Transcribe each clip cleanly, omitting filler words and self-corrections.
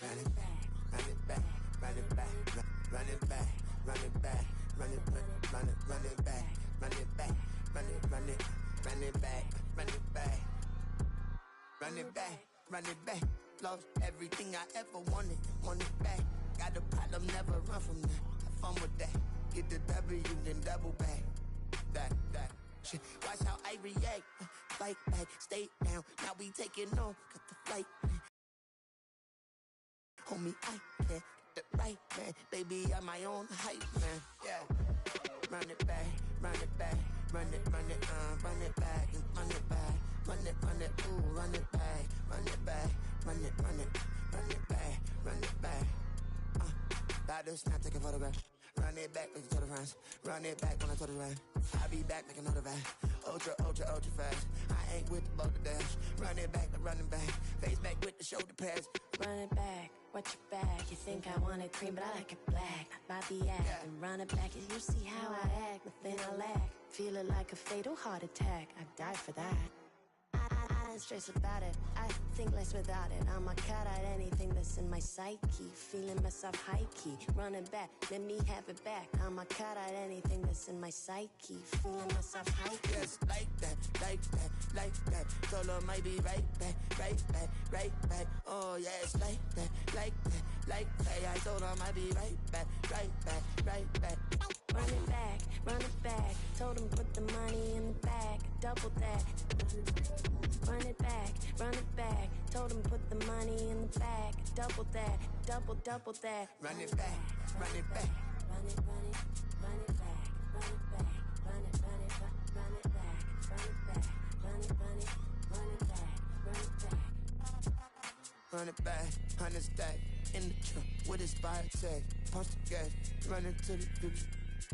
run it back, run it back, run it back, run it back, run it back, run it back, run it back, run it back, run it back, run it back, run it back, run it back. Lost everything I ever wanted, want it back. Got a problem, never run from that. Have fun with that. Get the W, then double back. That shit. Watch how I react. Fight back, stay down. Now we taking on, got the flight. Homie, I can't get the right man. Baby, I'm my own hype man. Yeah. Run it back, run it back, run it back, and run it back, ooh, run it back, run it back, run it back, run it back. About to snap, take a photograph. Run it back, make it to the runs. Run it back when I told the run. I'll be back, make another ride. Ultra fast. I ain't with the boulder dash. Run it back, running back. Face back with the shoulder pads. Run it back, watch your back. You think I want it cream, but I like it black. Bobby act and run it back. You see how I act, nothing I lack. Feel it like a fatal heart attack. I'd die for that. I don't stress about it, I think less without it. I'ma cut out anything that's in my psyche. Feeling myself high-key, running back, let me have it back. I'ma cut out anything that's in my psyche. Feeling myself high-key. Yes, like that, like that, like that. Solo might be right back, right back, right back. Oh yes, like that, like that, like that. I told her might be right back, right back, right back. Run it back, run it back. Told him put the money in the bag, double that. Run it back, run it back. Told him put the money in the bag, double that, double that. Run it back, run it back. Run it, run it, run it back, run it back, run it, run it, run it back, run it back, run it, run it, run it back, run it back. Run it back, 100 stack in the truck with his fire tag. Punch the gas, run into the future.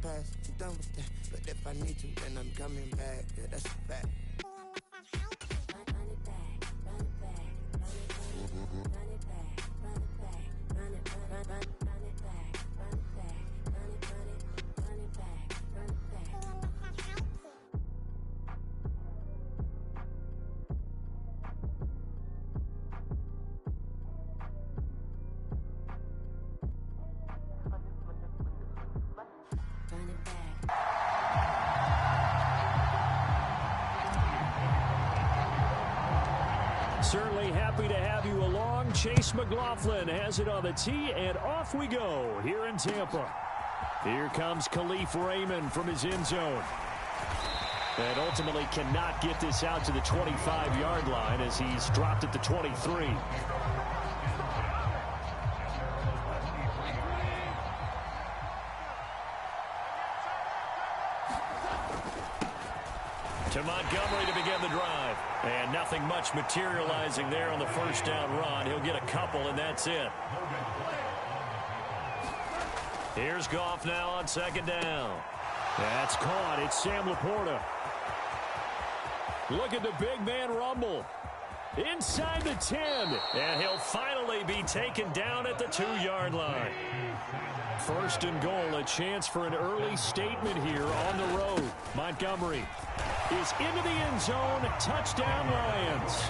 Past, I'm done with that. But if I need to, then I'm coming back. Yeah, that's a fact. Run it back, run it back, run it back, run it back, run it back, run it back, run it back, run it back, run it back, run it back. Certainly happy to have you along. Chase McLaughlin has it on the tee, and off we go here in Tampa. Here comes Khalif Raymond from his end zone. And ultimately cannot get this out to the 25-yard line as he's dropped at the 23. To Montgomery to begin the drive. And nothing much materializing there on the first down run. He'll get a couple, and that's it. Here's Goff now on second down. That's caught. It's Sam Laporta. Look at the big man rumble. Inside the 10. And he'll finally be taken down at the 2-yard line. First and goal, a chance for an early statement here on the road. Montgomery is into the end zone. Touchdown, Lions.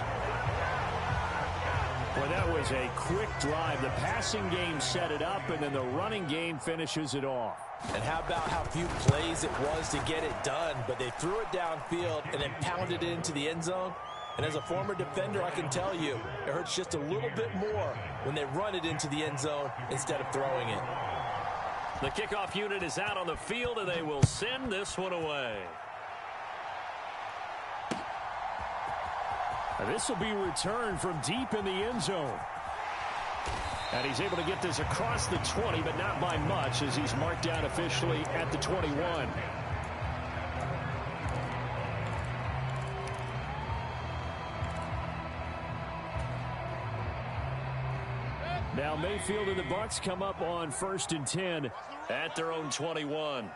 Well, that was a quick drive. The passing game set it up, and then the running game finishes it off. And how about how few plays it was to get it done, but they threw it downfield and then pounded it into the end zone. And as a former defender, I can tell you, it hurts just a little bit more when they run it into the end zone instead of throwing it. The kickoff unit is out on the field, and they will send this one away. This will be returned from deep in the end zone. And he's able to get this across the 20, but not by much, as he's marked down officially at the 21. Now Mayfield and the Bucs come up on 1st and 10 at their own 21.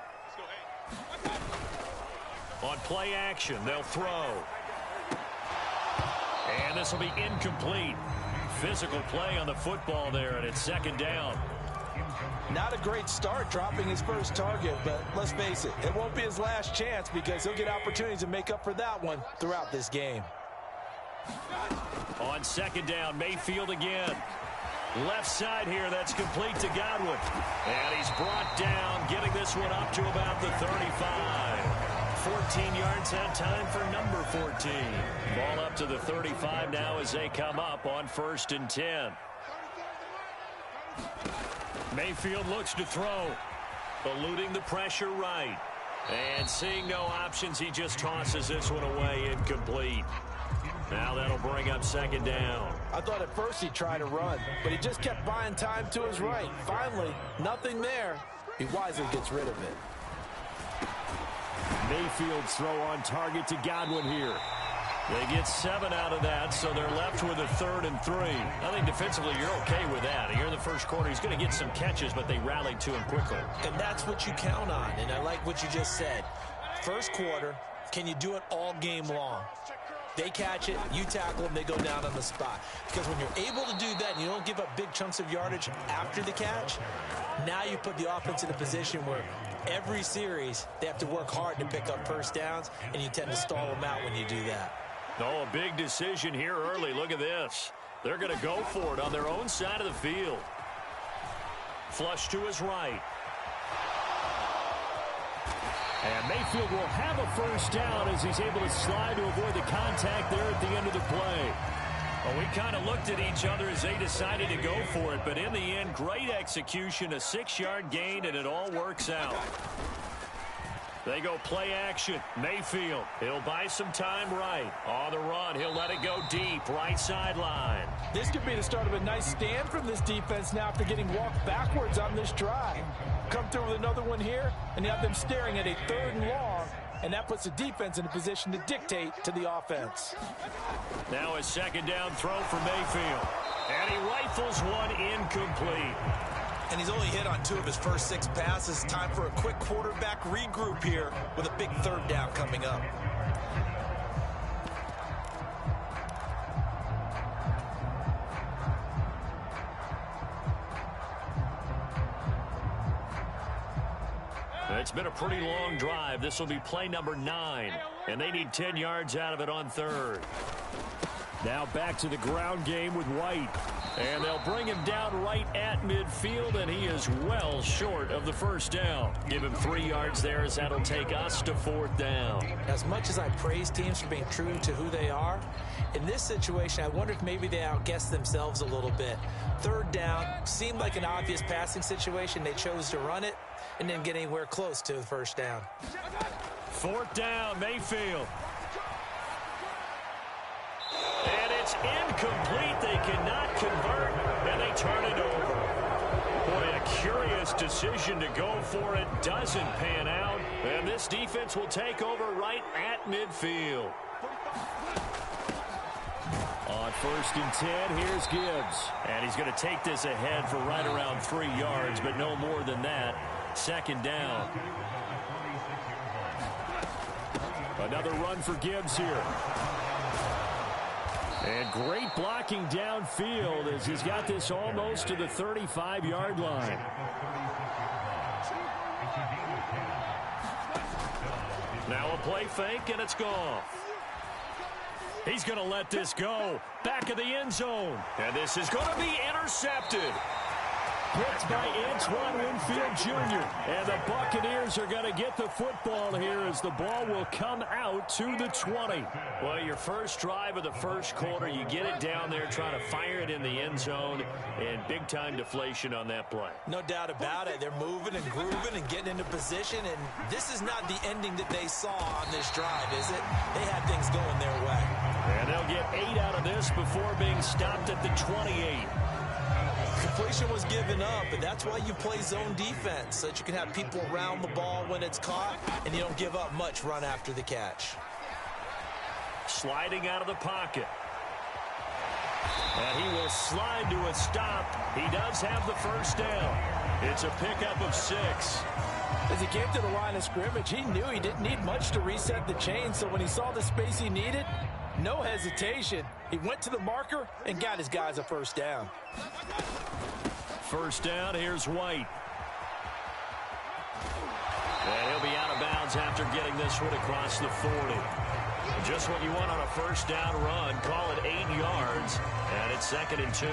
On play action, they'll throw. And this will be incomplete. Physical play on the football there, and it's second down. Not a great start dropping his first target, but let's face it, it won't be his last chance because he'll get opportunities to make up for that one throughout this game. On second down, Mayfield again. Left side here, that's complete to Godwin. And he's brought down, getting this one up to about the 35. 14 yards that time for number 14. Ball up to the 35 now as they come up on 1st and 10. Mayfield looks to throw. Eluding the pressure right. And seeing no options, he just tosses this one away, incomplete. Now that'll bring up 2nd down. I thought at first he'd try to run, but he just kept buying time to his right. Finally, nothing there. He wisely gets rid of it. Mayfield's throw on target to Godwin here. They get 7 out of that, so they're left with a 3rd and 3. I think defensively you're okay with that. Here in the first quarter, he's going to get some catches, but they rallied to him quickly. And that's what you count on, and I like what you just said. First quarter, can you do it all game long? They catch it, you tackle them, they go down on the spot. Because when you're able to do that and you don't give up big chunks of yardage after the catch, now you put the offense in a position where every series they have to work hard to pick up first downs, and you tend to stall them out when you do that. Oh, a big decision here early. Look at this. They're going to go for it on their own side of the field. Flush to his right. And Mayfield will have a first down as he's able to slide to avoid the contact there at the end of the play. Well, we kind of looked at each other as they decided to go for it, but in the end, great execution, a 6-yard gain, and it all works out. They go play action. Mayfield, he'll buy some time right. On the run, he'll let it go deep, right sideline. This could be the start of a nice stand from this defense now after getting walked backwards on this drive. Come through with another one here, and you have them staring at a 3rd and long, and that puts the defense in a position to dictate to the offense. Now a 2nd down throw for Mayfield. And he rifles one incomplete. And he's only hit on 2 of his first 6 passes. Time for a quick quarterback regroup here with a big 3rd down coming up. It's been a pretty long drive. This will be play number 9, and they need 10 yards out of it on 3rd. Now back to the ground game with White. And they'll bring him down right at midfield, and he is well short of the first down. Give him 3 yards there as that'll take us to 4th down. As much as I praise teams for being true to who they are, in this situation, I wonder if maybe they outguessed themselves a little bit. 3rd down seemed like an obvious passing situation. They chose to run it and didn't get anywhere close to the first down. 4th down, Mayfield. And it's incomplete. They cannot convert, and they turn it over. Boy, a curious decision to go for it. Doesn't pan out, and this defense will take over right at midfield. On 1st and 10, here's Gibbs. And he's going to take this ahead for right around 3 yards, but no more than that. 2nd down. Another run for Gibbs here. And great blocking downfield as he's got this almost to the 35-yard line. Now a play fake, and it's gone. He's going to let this go. Back of the end zone. And this is going to be intercepted. Picked by Antoine Winfield Jr. And the Buccaneers are going to get the football here as the ball will come out to the 20. Well, your first drive of the first quarter, you get it down there, trying to fire it in the end zone, and big-time deflation on that play. No doubt about it. They're moving and grooving and getting into position, and this is not the ending that they saw on this drive, is it? They had things going their way. And they'll get 8 out of this before being stopped at the 28. Completion was given up, and that's why you play zone defense, so that you can have people around the ball when it's caught, and you don't give up much run after the catch. Sliding out of the pocket. And he will slide to a stop. He does have the first down. It's a pickup of 6. As he came to the line of scrimmage, he knew he didn't need much to reset the chain, so when he saw the space he needed, no hesitation. He went to the marker and got his guys a first down. First down, here's White. And he'll be out of bounds after getting this one across the 40. Just what you want on a first down run. Call it 8 yards, and it's 2nd and 2.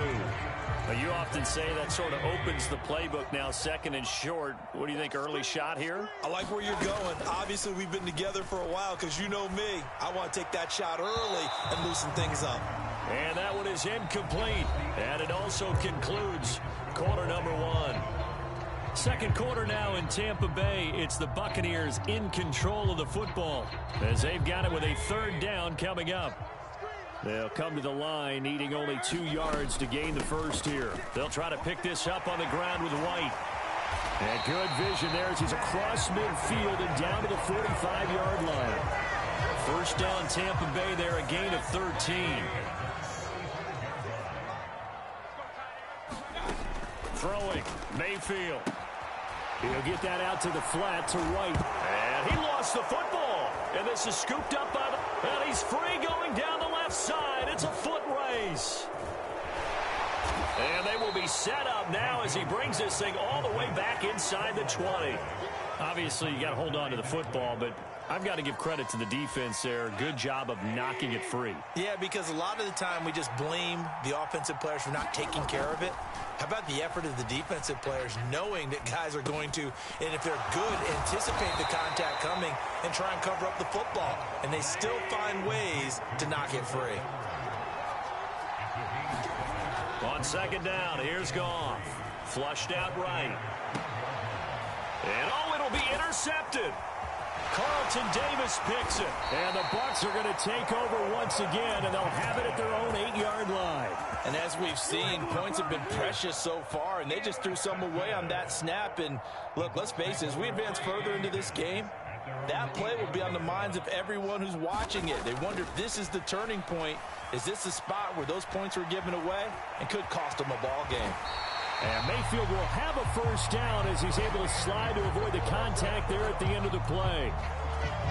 But you often say that sort of opens the playbook now, 2nd and short. What do you think, early shot here? I like where you're going. Obviously, we've been together for a while because you know me. I want to take that shot early and loosen things up. And that one is incomplete. And it also concludes quarter number 1. Second quarter now in Tampa Bay. It's the Buccaneers in control of the football as they've got it with a 3rd down coming up. They'll come to the line needing only 2 yards to gain the first here. They'll try to pick this up on the ground with White. And good vision there as he's across midfield and down to the 45-yard line. First down Tampa Bay there, a gain of 13. Throwing, Mayfield. He'll get that out to the flat to White. And he lost the football. And this is scooped up by the... And he's free going down the left side. It's a foot race. And they will be set up now as he brings this thing all the way back inside the 20. Obviously, you got to hold on to the football, but I've got to give credit to the defense there. Good job of knocking it free. Yeah, because a lot of the time we just blame the offensive players for not taking care of it. How about the effort of the defensive players knowing that guys are going to, and if they're good, anticipate the contact coming and try and cover up the football. And they still find ways to knock it free. On 2nd down, here's Goff. Flushed out right. And oh, it'll be intercepted. Carlton Davis picks it. And the Bucs are going to take over once again, and they'll have it at their own 8-yard line. And as we've seen, points have been precious so far, and they just threw some away on that snap. And look, let's face it, as we advance further into this game, that play will be on the minds of everyone who's watching it. They wonder if this is the turning point. Is this the spot where those points were given away and could cost them a ball game? And Mayfield will have a first down as he's able to slide to avoid the contact there at the end of the play.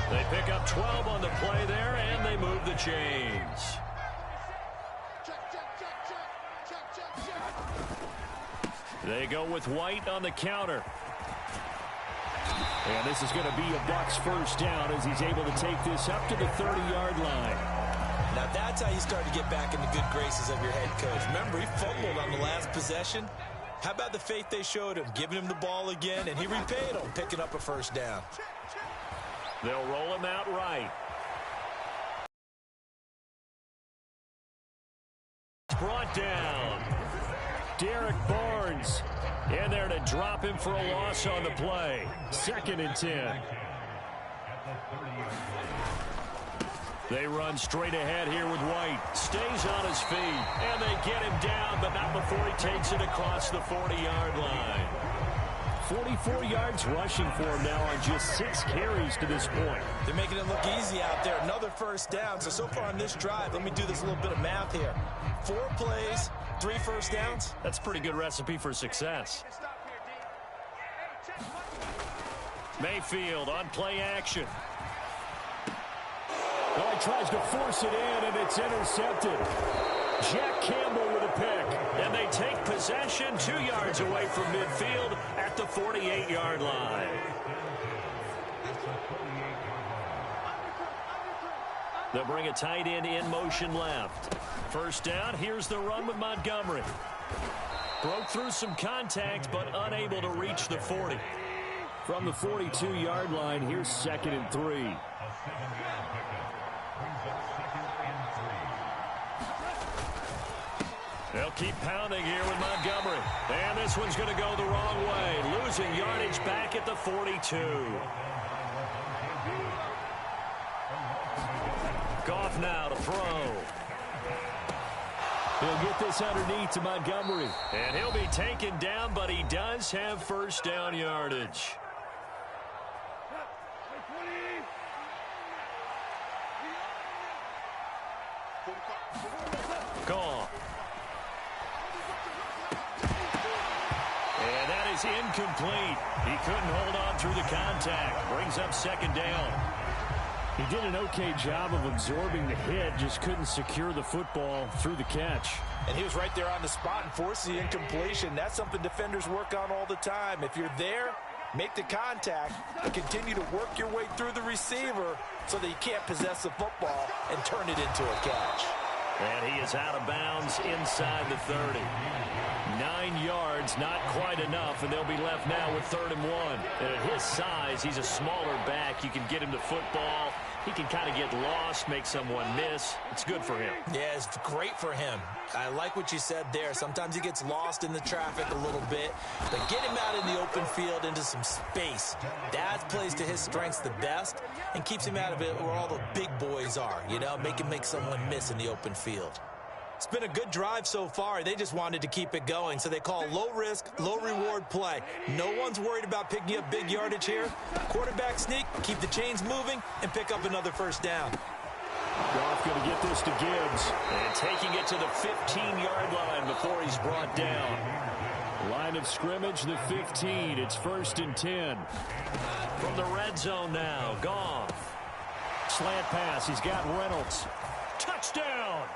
They pick up 12 on the play there, and they move the chains. They go with White on the counter. And this is going to be a Bucs first down as he's able to take this up to the 30-yard line. Now that's how you start to get back in the good graces of your head coach. Remember, he fumbled on the last possession. How about the faith they showed him, giving him the ball again, and he repaid them, picking up a first down. They'll roll him out right. Brought down. Derek Barnes in there to drop him for a loss on the play. 2nd and 10. They run straight ahead here with White. Stays on his feet. And they get him down, but not before he takes it across the 40-yard line. 44 yards rushing for him now on just 6 carries to this point. They're making it look easy out there. Another first down. So far on this drive, let me do this little bit of math here. 4 plays, 3 first downs. That's a pretty good recipe for success. Mayfield on play action. Oh, he tries to force it in, and it's intercepted. Jack Campbell with a pick. And they take possession 2 yards away from midfield at the 48-yard line. They'll bring a tight end in motion left. First down, here's the run with Montgomery. Broke through some contact, but unable to reach the 40. From the 42-yard line, here's 2nd and 3. They'll keep pounding here with Montgomery. And this one's going to go the wrong way. Losing yardage back at the 42. Goff now to throw. He'll get this underneath to Montgomery. And he'll be taken down, but he does have first down yardage. Goff. And that is incomplete. He couldn't hold on through the contact. Brings up 2nd down. He did an okay job of absorbing the hit, just couldn't secure the football through the catch. And he was right there on the spot and forced the incompletion. That's something defenders work on all the time. If you're there, make the contact, and continue to work your way through the receiver so that you can't possess the football and turn it into a catch. And he is out of bounds inside the 30. 9 yards, not quite enough, and they'll be left now with 3rd and 1. And at his size, he's a smaller back. You can get him the football. He can kind of get lost, make someone miss. It's good for him. Yeah, it's great for him. I like what you said there. Sometimes he gets lost in the traffic a little bit, but get him out in the open field into some space. That plays to his strengths the best and keeps him out of it where all the big boys are, you know, make him make someone miss in the open field. It's been a good drive so far. They just wanted to keep it going, so they call low-risk, low-reward play. No one's worried about picking up big yardage here. Quarterback sneak, keep the chains moving, and pick up another first down. Goff going to get this to Gibbs. And taking it to the 15-yard line before he's brought down. Line of scrimmage, the 15. It's 1st and 10. From the red zone now, Goff. Slant pass, he's got Reynolds. Touchdown!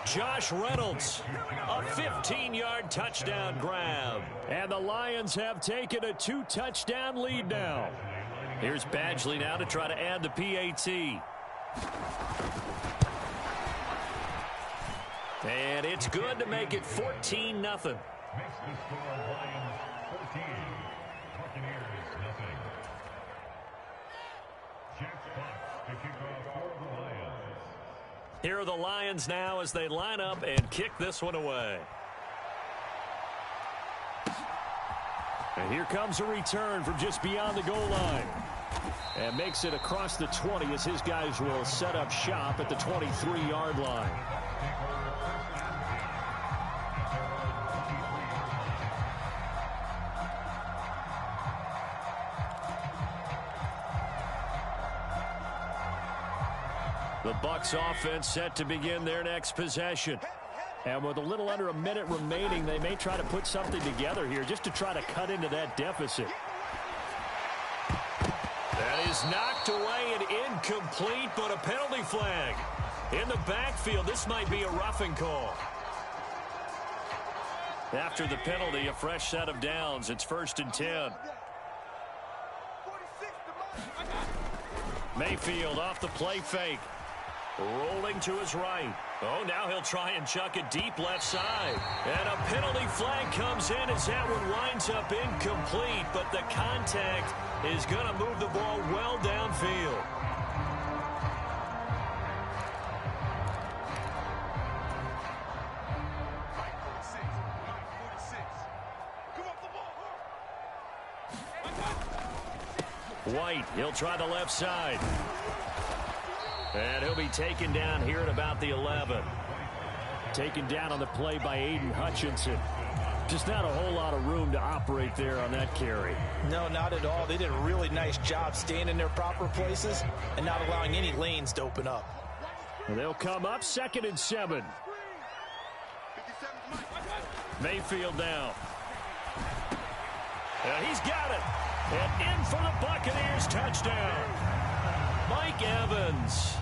Josh Reynolds, a 15-yard touchdown grab. And the Lions have taken a 2-touchdown lead now. Here's Badgley now to try to add the PAT. And it's good to make it 14-0. Here are the Lions now as they line up and kick this one away. And here comes a return from just beyond the goal line. And makes it across the 20 as his guys will set up shop at the 23-yard line. The Bucs offense set to begin their next possession. And with a little under a minute remaining, they may try to put something together here just to try to cut into that deficit. That is knocked away and incomplete, but a penalty flag. In the backfield, this might be a roughing call. After the penalty, a fresh set of downs. It's 1st and 10. Mayfield off the play fake. Rolling to his right. Oh, now he'll try and chuck it deep left side. And a penalty flag comes in as that one winds up incomplete, but the contact is going to move the ball well downfield. White, he'll try the left side. And he'll be taken down here at about the 11. Taken down on the play by Aiden Hutchinson. Just not a whole lot of room to operate there on that carry. No, not at all. They did a really nice job staying in their proper places and not allowing any lanes to open up. And they'll come up 2nd and 7. Mayfield now. And he's got it. And in for the Buccaneers touchdown. Mike Evans,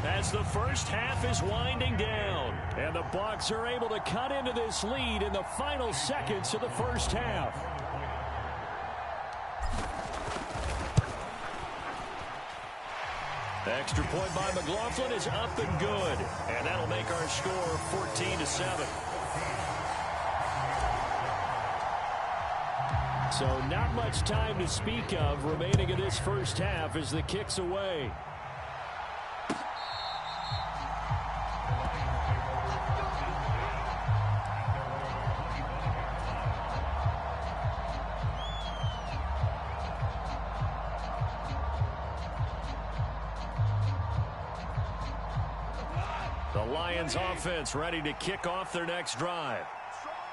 as the first half is winding down. And the Bucs are able to cut into this lead in the final seconds of the first half. Extra point by McLaughlin is up and good. And that'll make our score 14-7. So not much time to speak of remaining in this first half as the kick's away. The Lions offense ready to kick off their next drive.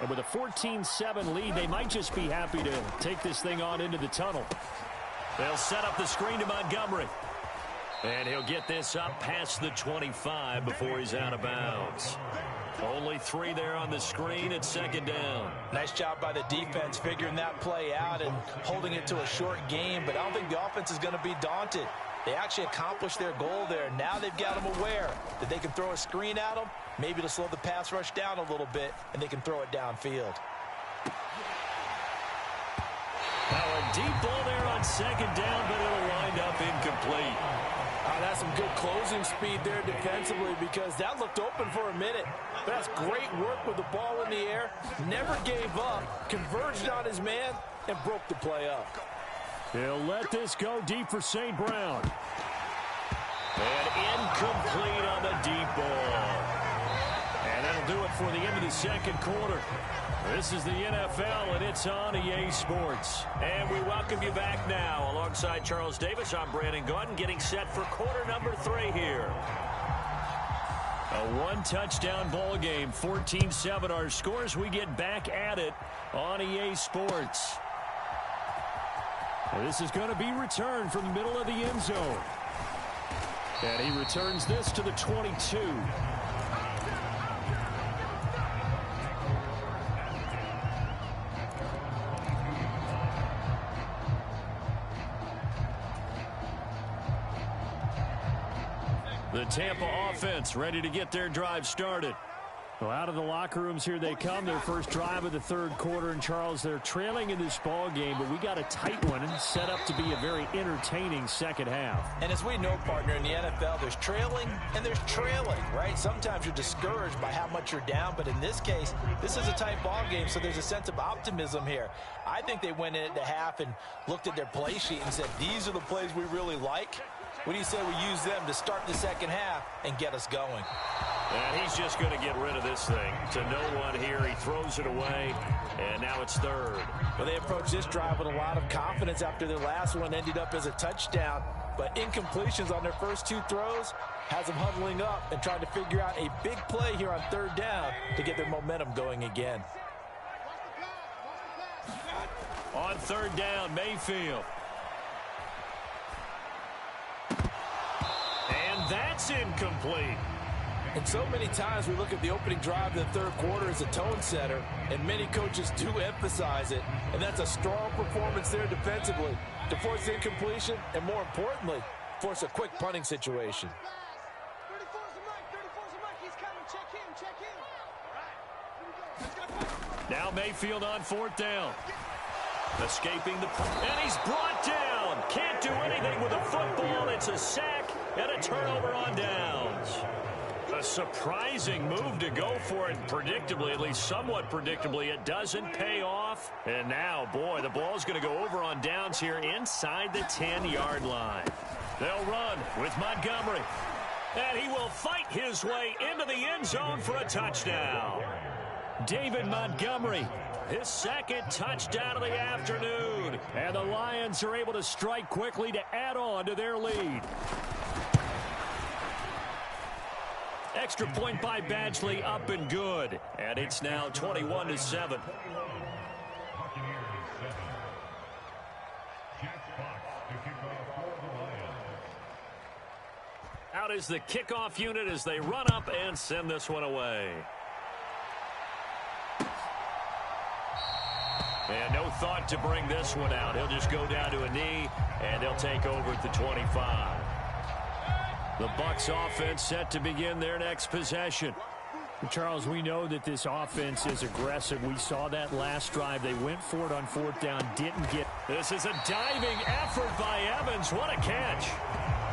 And with a 14-7 lead, they might just be happy to take this thing on into the tunnel. They'll set up the screen to Montgomery. And he'll get this up past the 25 before he's out of bounds. Only 3 there on the screen at 2nd down. Nice job by the defense figuring that play out and holding it to a short game, but I don't think the offense is going to be daunted. They actually accomplished their goal there. Now they've got them aware that they can throw a screen at them, maybe to slow the pass rush down a little bit, and they can throw it downfield. Now a deep ball there on second down, but it'll wind up incomplete. That's some good closing speed there defensively because that looked open for a minute. But that's great work with the ball in the air. Never gave up, converged on his man, and broke the play up. He'll let this go deep for St. Brown. And incomplete on the deep ball. And that'll do it for the end of the second quarter. This is the NFL, and it's on EA Sports. And we welcome you back now. Alongside Charles Davis, I'm Brandon Gaudin, getting set for quarter number 3 here. A one-touchdown ball game, 14-7 our scores. We get back at it on EA Sports. This is going to be returned from the middle of the end zone. And he returns this to the 22. The Tampa offense ready to get their drive started. Well, out of the locker rooms here they come. Their first drive of the third quarter. And, Charles, they're trailing in this ball game, but we got a tight one and set up to be a very entertaining second half. And as we know, partner, in the NFL, there's trailing and there's trailing, right? Sometimes you're discouraged by how much you're down, but in this case, this is a tight ball game, so there's a sense of optimism here. I think they went into half and looked at their play sheet and said, these are the plays we really like. What do you say we use them to start the second half and get us going? And he's just going to get rid of this thing. To no one here. He throws it away, and now it's third. Well, they approached this drive with a lot of confidence after their last one ended up as a touchdown. But incompletions on their first 2 throws has them huddling up and trying to figure out a big play here on third down to get their momentum going again. On third down, Mayfield. And that's incomplete. And so many times we look at the opening drive of the third quarter as a tone setter, and many coaches do emphasize it, and that's a strong performance there defensively to force incompletion and, more importantly, force a quick punting situation. 34's the mic, he's coming, check him. Now Mayfield on fourth down. Escaping the and he's brought down. Can't do anything with the football. It's a sack and a turnover on downs. A surprising move to go for it. Predictably, at least somewhat predictably, it doesn't pay off. And now, boy, the ball's going to go over on downs here inside the 10-yard line. They'll run with Montgomery. And he will fight his way into the end zone for a touchdown. David Montgomery, his second touchdown of the afternoon. And the Lions are able to strike quickly to add on to their lead. Extra point by Badgley, up and good. And it's now 21-7. Out is the kickoff unit as they run up and send this one away. And no thought to bring this one out. He'll just go down to a knee, and they'll take over at the 25. The Bucs offense set to begin their next possession. Charles, we know that this offense is aggressive. We saw that last drive. They went for it on fourth down, didn't get. This is a diving effort by Evans. What a catch.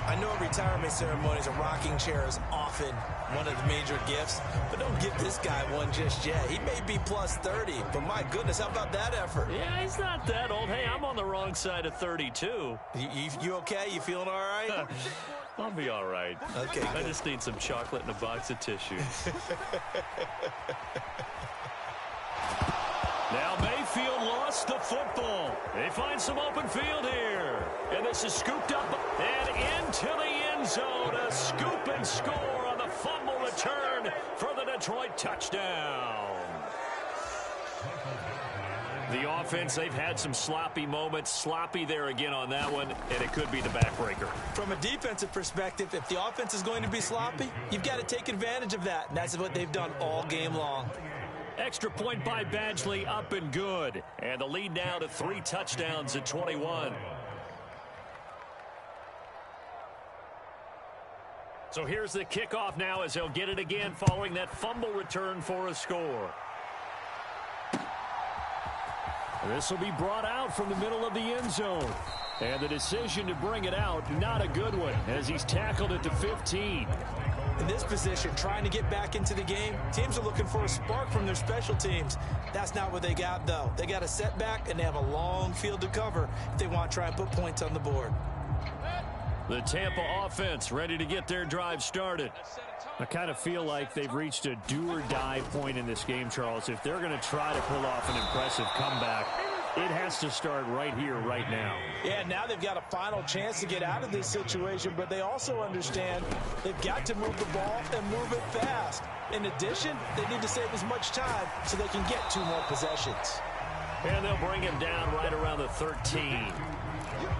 I know retirement ceremonies, a rocking chair is often one of the major gifts, but don't give this guy one just yet. He may be plus 30, but my goodness, how about that effort? Yeah, he's not that old. Hey, I'm on the wrong side of 32. You okay? You feeling all right? I'll be all right. Okay, I good. just need some chocolate and a box of tissue. Now Mayfield lost the football. They find some open field here. And this is scooped up and into the end zone. A scoop and score on the fumble return for the Detroit touchdown. The offense, they've had some sloppy moments. Sloppy there again on that one, and it could be the backbreaker. From a defensive perspective, if the offense is going to be sloppy, you've got to take advantage of that. And that's what they've done all game long. Extra point by Badgley, up and good. And the lead now to 3 touchdowns at 21. So here's the kickoff now as they'll get it again following that fumble return for a score. This will be brought out from the middle of the end zone. And the decision to bring it out, not a good one, as he's tackled at the 15. In this position, trying to get back into the game, teams are looking for a spark from their special teams. That's not what they got, though. They got a setback, and they have a long field to cover if they want to try and put points on the board. The Tampa offense ready to get their drive started. I kind of feel like they've reached a do-or-die point in this game, Charles. If they're going to try to pull off an impressive comeback, it has to start right here, right now. Yeah, now they've got a final chance to get out of this situation, but they also understand they've got to move the ball and move it fast. In addition, they need to save as much time so they can get 2 more possessions. And they'll bring him down right around the 13.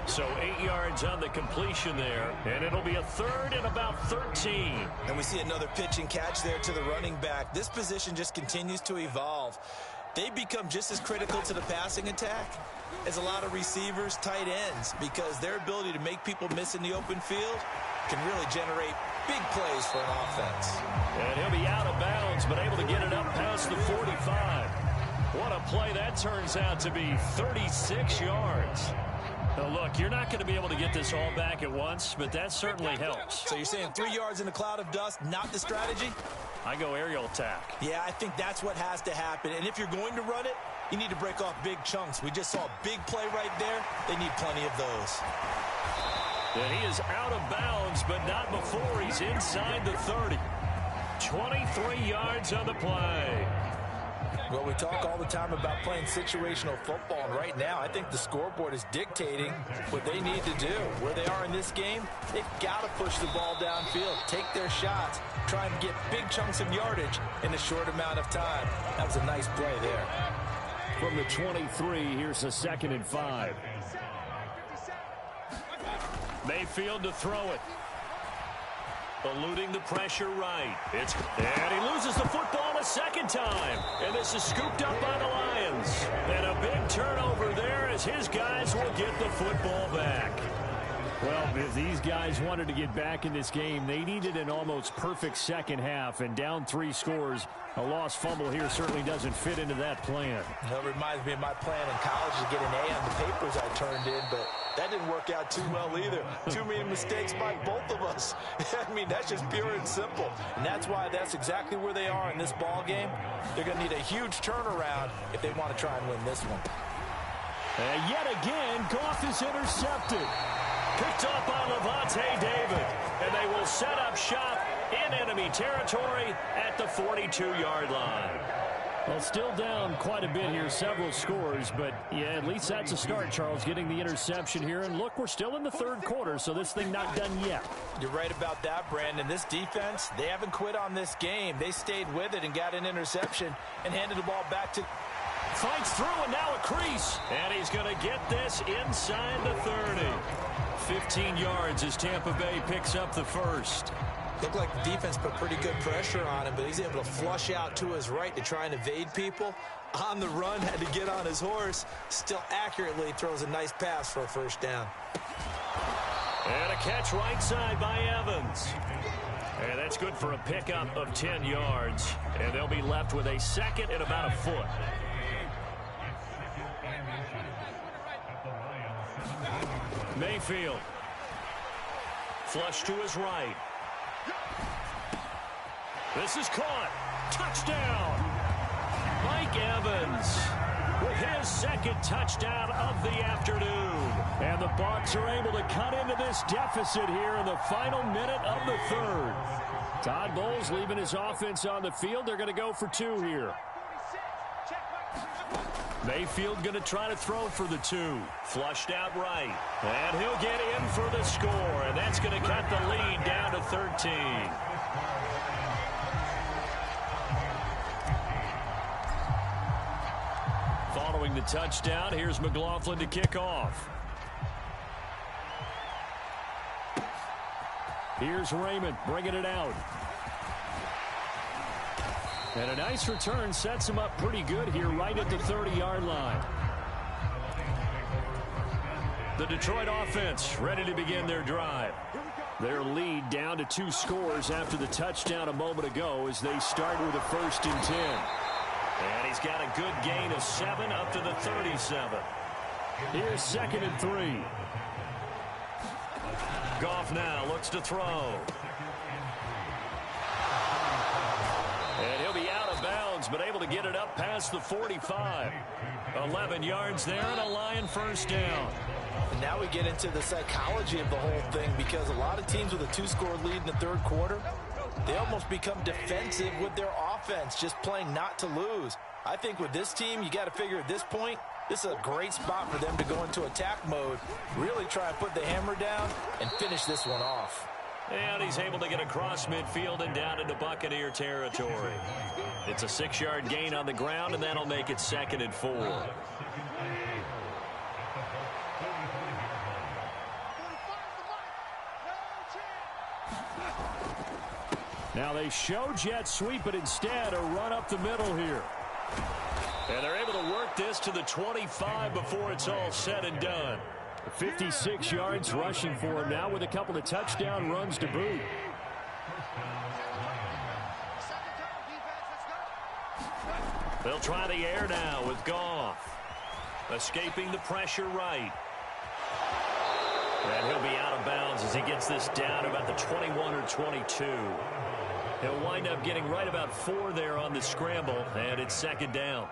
So 8 yards on the completion there, and it'll be a 3rd and about 13. And we see another pitch and catch there to the running back. This position just continues to evolve. They become just as critical to the passing attack as a lot of receivers, tight ends, because their ability to make people miss in the open field can really generate big plays for an offense. And he'll be out of bounds, but able to get it up past the 45. What a play that turns out to be, 36 yards. Now, look, you're not going to be able to get this all back at once, but that certainly helps. So you're saying 3 yards in a cloud of dust, not the strategy? I go aerial attack. Yeah, I think that's what has to happen. And if you're going to run it, you need to break off big chunks. We just saw a big play right there. They need plenty of those. And he is out of bounds, but not before he's inside the 30. 23 yards on the play. Well, we talk all the time about playing situational football, and right now I think the scoreboard is dictating what they need to do. Where they are in this game, they've got to push the ball downfield, take their shots, try and get big chunks of yardage in a short amount of time. That was a nice play there. From the 23, here's a 2nd and 5. Mayfield to throw it. Eluding the pressure right. And he loses the football a 2nd time. And this is scooped up by the Lions. And a big turnover there as his guys will get the football back. Well, if these guys wanted to get back in this game, they needed an almost perfect second half. And down 3 scores, a lost fumble here certainly doesn't fit into that plan. That reminds me of my plan in college to get an A on the papers I turned in, but that didn't work out too well either. Too many mistakes by both of us. I mean, that's just pure and simple. And that's why that's exactly where they are in this ball game. They're going to need a huge turnaround if they want to try and win this one. And yet again, Goff is intercepted. Picked up by Levante David. And they will set up shop in enemy territory at the 42-yard line. Well, still down quite a bit here, several scores, but yeah, at least that's a start, Charles, getting the interception here. And look, we're still in the 3rd quarter, so this thing not done yet. You're right about that, Brandon. This defense, they haven't quit on this game. They stayed with it and got an interception and handed the ball back to... Fights through, and now a crease. And he's going to get this inside the 30. 15 yards as Tampa Bay picks up the 1st. Looked like the defense put pretty good pressure on him, but he's able to flush out to his right to try and evade people. On the run, had to get on his horse. Still accurately throws a nice pass for a 1st down. And a catch right side by Evans. And that's good for a pickup of 10 yards. And they'll be left with a 2nd and about a foot. Mayfield. Flush to his right. This is caught. Touchdown. Mike Evans with his 2nd touchdown of the afternoon. And the Bucs are able to cut into this deficit here in the final minute of the 3rd. Todd Bowles leaving his offense on the field. They're going to go for 2 here. Mayfield going to try to throw for the 2. Flushed out right. And he'll get in for the score. And that's going to cut the lead down to 13. Following the touchdown, here's McLaughlin to kick off. Here's Raymond bringing it out. And a nice return sets him up pretty good here right at the 30-yard line. The Detroit offense ready to begin their drive. Their lead down to 2 scores after the touchdown a moment ago as they start with a 1st and 10. And he's got a good gain of 7 up to the 37. Here's 2nd and 3. Goff now looks to throw. And he'll be out of bounds, but able to get it up past the 45. 11 yards there and a Lion first down. And now we get into the psychology of the whole thing, because a lot of teams with a 2-score lead in the third quarter, they almost become defensive with their offense, just playing not to lose. I think with this team, you got to figure at this point, this is a great spot for them to go into attack mode, really try and put the hammer down and finish this one off. And he's able to get across midfield and down into Buccaneer territory. It's a 6-yard gain on the ground, and that'll make it 2nd and 4. Now they show jet sweep, but instead a run up the middle here. And they're able to work this to the 25 before it's all said and done. 56 yards rushing for him now with a couple of touchdown runs to boot. They'll try the air now with Goff. Escaping the pressure right. And he'll be out of bounds as he gets this down about the 21 or 22. He'll wind up getting right about 4 there on the scramble, and it's 2nd down.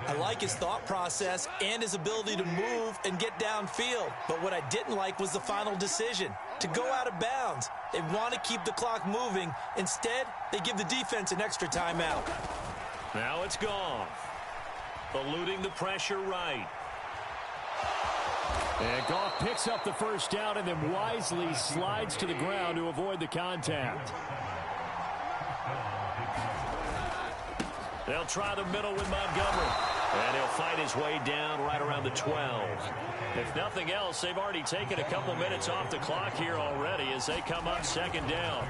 I like his thought process and his ability to move and get downfield. But what I didn't like was the final decision, to go out of bounds. They want to keep the clock moving. Instead, they give the defense an extra timeout. Now it's Goff. Eluding the pressure right. And Goff picks up the first down and then wisely slides to the ground to avoid the contact. They'll try the middle with Montgomery. And he'll fight his way down right around the 12. If nothing else, they've already taken a couple minutes off the clock here already as they come up 2nd down.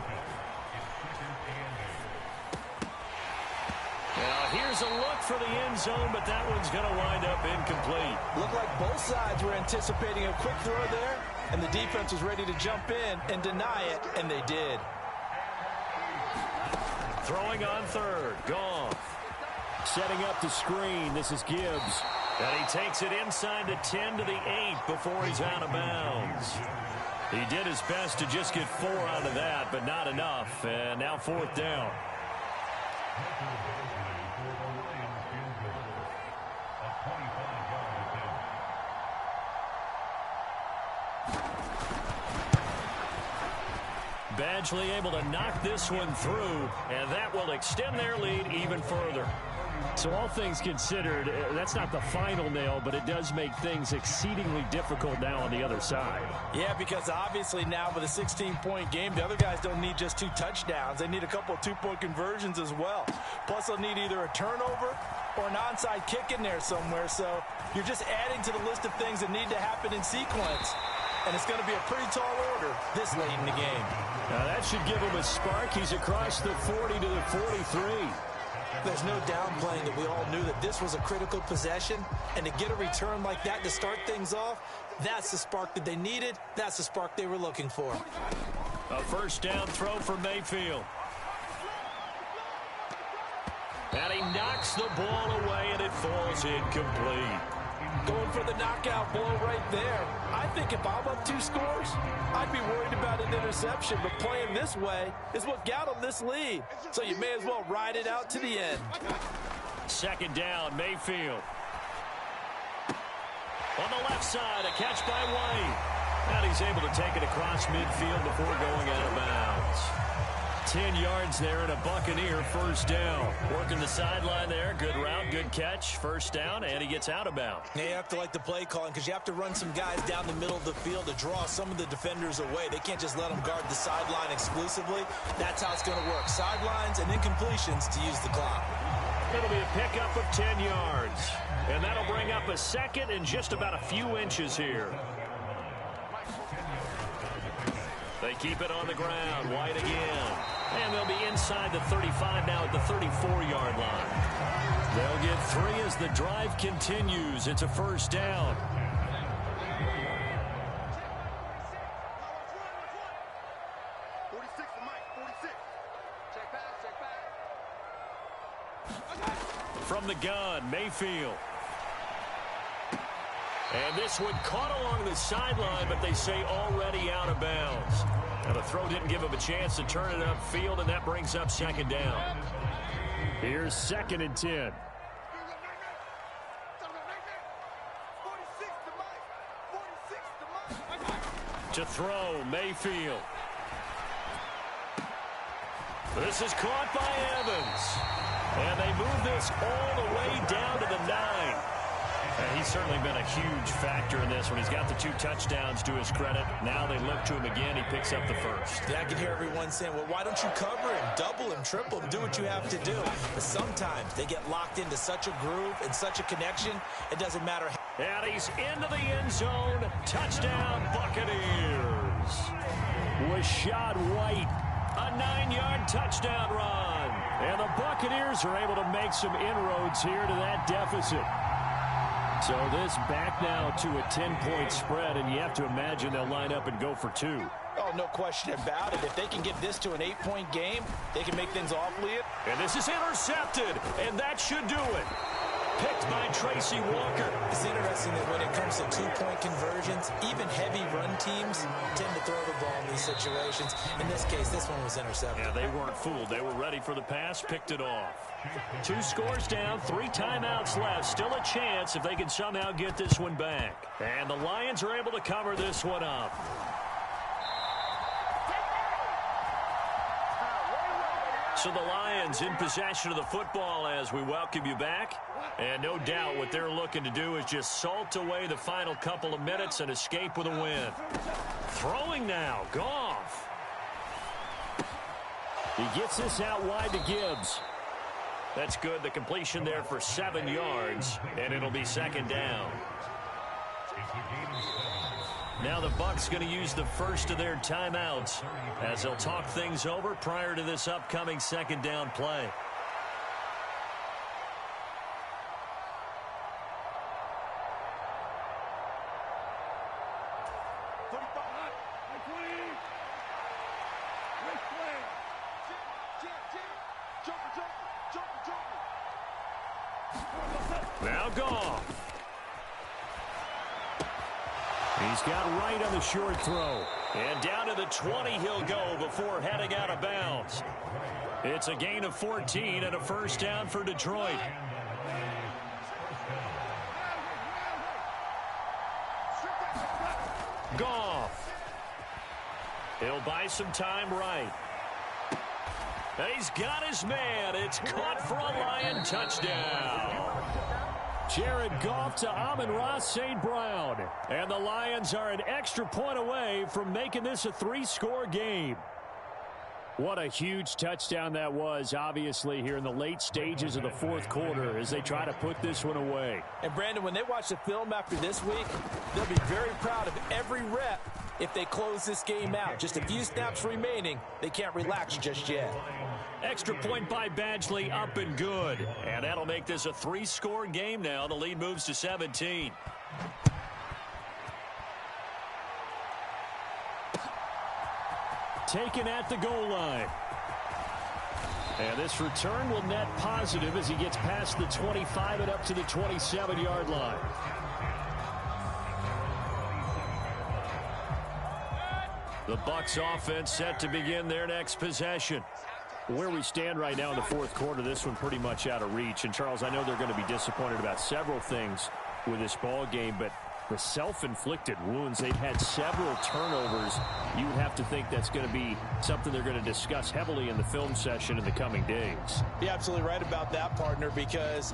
Now here's a look for the end zone, but that one's going to wind up incomplete. Looked like both sides were anticipating a quick throw there, and the defense was ready to jump in and deny it, and they did. Throwing on 3rd, Goff. Setting up the screen, this is Gibbs. And he takes it inside the 10 to the 8 before he's out of bounds. He did his best to just get 4 out of that, but not enough. And now 4th down. Badgley able to knock this one through, and that will extend their lead even further. So all things considered, that's not the final nail, but it does make things exceedingly difficult now on the other side. Yeah, because obviously now with a 16-point game, the other guys don't need just 2 touchdowns. They need a couple of 2-point conversions as well. Plus, they'll need either a turnover or an onside kick in there somewhere. So you're just adding to the list of things that need to happen in sequence. And it's going to be a pretty tall order this late in the game. Now that should give him a spark. He's across the 40 to the 43. There's no downplaying that we all knew that this was a critical possession. And to get a return like that to start things off, that's the spark that they needed. That's the spark they were looking for. A first down throw for Mayfield. And he knocks the ball away, and it falls incomplete. Going for the knockout blow right there. I think if I'm up 2 scores, I'd be worried about an interception. But playing this way is what got them this lead. So you may as well ride it out to the end. 2nd down, Mayfield. On the left side, a catch by White. And he's able to take it across midfield before going out of bounds. 10 yards there and a Buccaneer first down. Working the sideline there. Good route, good catch. First down, and he gets out of bounds. Yeah, you have to like the play calling because you have to run some guys down the middle of the field to draw some of the defenders away. They can't just let them guard the sideline exclusively. That's how it's going to work. Sidelines and incompletions to use the clock. It'll be a pickup of 10 yards. And that'll bring up a 2nd and just about a few inches here. They keep it on the ground. White again. And they'll be inside the 35 now at the 34-yard line. They'll get 3 as the drive continues. It's a first down. From the gun, Mayfield. And this one caught along the sideline, but they say already out of bounds. Now the throw didn't give him a chance to turn it upfield, and that brings up second down. Here's 2nd and 10. To throw, Mayfield. This is caught by Evans. And they move this all the way down to the 9. And he's certainly been a huge factor in this one. He's got the 2 touchdowns to his credit. Now they look to him again. He picks up the first. Yeah, I can hear everyone saying, well, why don't you cover him, double him, triple him, do what you have to do. But sometimes they get locked into such a groove and such a connection, it doesn't matter. And he's into the end zone. Touchdown, Buccaneers. Rashad White, a 9-yard touchdown run. And the Buccaneers are able to make some inroads here to that deficit. So this back now to a 10-point spread, and you have to imagine they'll line up and go for 2. Oh, no question about it. If they can get this to an 8-point game, they can make things awfully. And this is intercepted, and that should do it. Picked by Tracy Walker. It's interesting that when it comes to 2-point conversions, even heavy run teams tend to throw the ball in these situations. In this case, this one was intercepted. Yeah, they weren't fooled. They were ready for the pass, picked it off. 2 scores down, 3 timeouts left. Still a chance if they can somehow get this one back. And the Lions are able to cover this one up. So the Lions in possession of the football as we welcome you back. And no doubt what they're looking to do is just salt away the final couple of minutes and escape with a win. Throwing now, Goff. He gets this out wide to Gibbs. That's good. The completion there for 7 yards, and it'll be second down. Now the Bucs going to use the first of their timeouts as they'll talk things over prior to this upcoming second down play. Now Goff. He's got right on the short throw. And down to the 20 he'll go before heading out of bounds. It's a gain of 14 and a first down for Detroit. Goff. He'll buy some time right. He's got his man. It's caught for a Lion touchdown. Jared Goff to Amon-Ra St. Brown. And the Lions are an extra point away from making this a 3-score game. What a huge touchdown that was, obviously, here in the late stages of the fourth quarter as they try to put this one away. And, Brandon, when they watch the film after this week, they'll be very proud of every rep if they close this game out. Just a few snaps remaining. They can't relax just yet. Extra point by Badgley, up and good. And that'll make this a 3-score game now. The lead moves to 17. Taken at the goal line. And this return will net positive as he gets past the 25 and up to the 27-yard line. The Bucs offense set to begin their next possession. Where we stand right now in the fourth quarter, this one pretty much out of reach. And, Charles, I know they're going to be disappointed about several things with this ball game, but the self-inflicted wounds, they've had several turnovers. You would have to think that's going to be something they're going to discuss heavily in the film session in the coming days. You're absolutely right about that, partner, because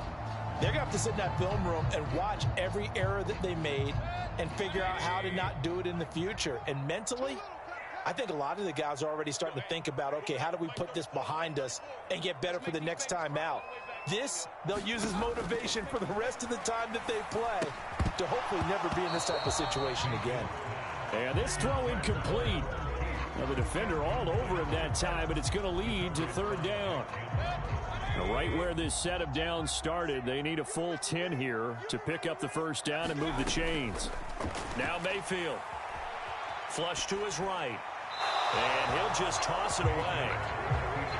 they're going to have to sit in that film room and watch every error that they made and figure out how to not do it in the future. And mentally, I think a lot of the guys are already starting to think about, okay, how do we put this behind us and get better for the next time out? This, they'll use as motivation for the rest of the time that they play to hopefully never be in this type of situation again. And this throw incomplete. Now the defender all over him that time, but it's going to lead to third down. Now right where this set of downs started, they need a full 10 here to pick up the first down and move the chains. Now Mayfield. Flush to his right. And he'll just toss it away.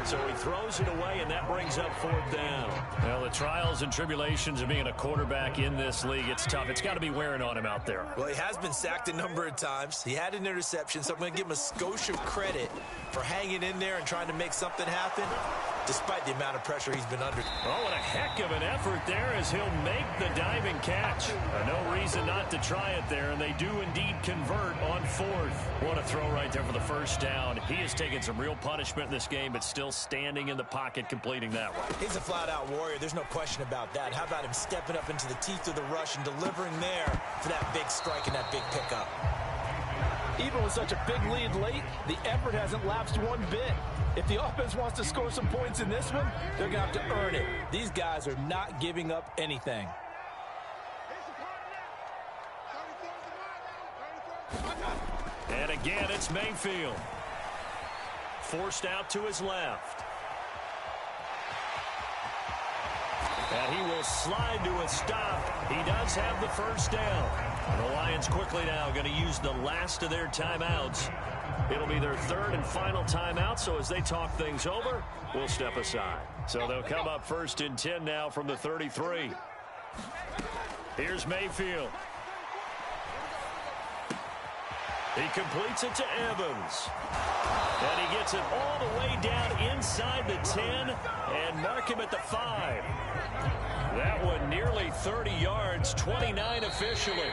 So he throws it away, and that brings up 4th down. Well, the trials and tribulations of being a quarterback in this league, it's tough. It's got to be wearing on him out there. Well, he has been sacked a number of times. He had an interception, so I'm going to give him a skosh of credit for hanging in there and trying to make something happen, despite the amount of pressure he's been under. Oh, and a heck of an effort there as he'll make the diving catch. No reason not to try it there, and they do indeed convert on 4th. What a throw right there for the first down. He has taken some real punishment in this game, but still standing in the pocket completing that one. He's a flat-out warrior. There's no question about that. How about him stepping up into the teeth of the rush and delivering there for that big strike and that big pickup? Even with such a big lead late, the effort hasn't lapsed one bit. If the offense wants to score some points in this one, they're going to have to earn it. These guys are not giving up anything. And again, it's Mayfield. Forced out to his left. And he will slide to a stop. He does have the first down. And the Lions quickly now going to use the last of their timeouts. It'll be their 3rd and final timeout, so as they talk things over, we'll step aside. So they'll come up 1st and 10 now from the 33. Here's Mayfield. He completes it to Evans. And he gets it all the way down inside the 10 and mark him at the 5. That one nearly 30 yards, 29 officially.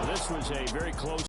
This was a very close